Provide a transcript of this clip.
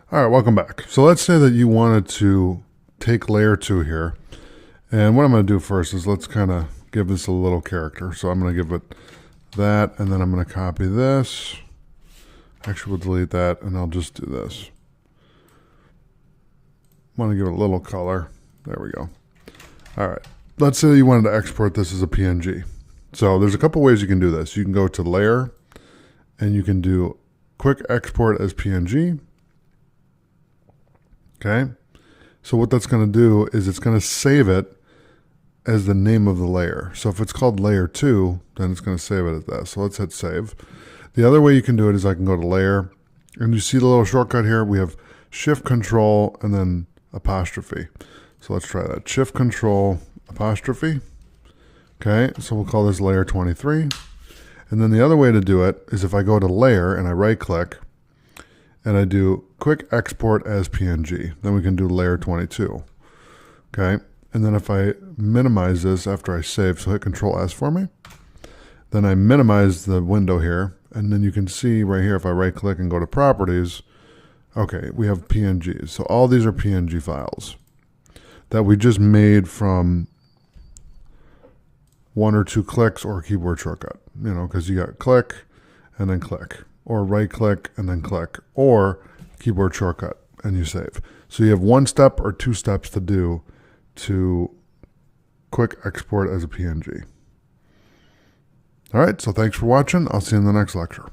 All right, welcome back. So let's say that you wanted to take layer 2 here. And what I'm going to do first is let's kind of give this a little character. So I'm going to give it that, and then I'm going to copy this. Actually, we'll delete that, and I'll just do this. I want to give it a little color. There we go. All right. Let's say you wanted to export this as a PNG. So there's a couple ways you can do this. You can go to Layer, and you can do Quick Export as PNG. Okay, so what that's going to do is it's going to save it as the name of the layer. So if it's called layer 2, then it's going to save it as that. So let's hit save. The other way you can do it is I can go to layer, and you see the little shortcut here. We have shift control and then apostrophe. So let's try that. Shift control apostrophe. Okay, so we'll call this layer 23. And then the other way to do it is if I go to layer and I right click, and I do quick export as PNG. Then we can do layer 22. Okay, and then if I minimize this after I save, so hit Control S for me, then I minimize the window here, and then you can see right here if I right click and go to properties, okay, we have PNGs. So all these are PNG files that we just made from 1 or 2 clicks or a keyboard shortcut, you know, because you got click and then click, or right click and then click, or keyboard shortcut and you save. So you have 1 step or 2 steps to do to quick export as a PNG. All right, so thanks for watching. I'll see you in the next lecture.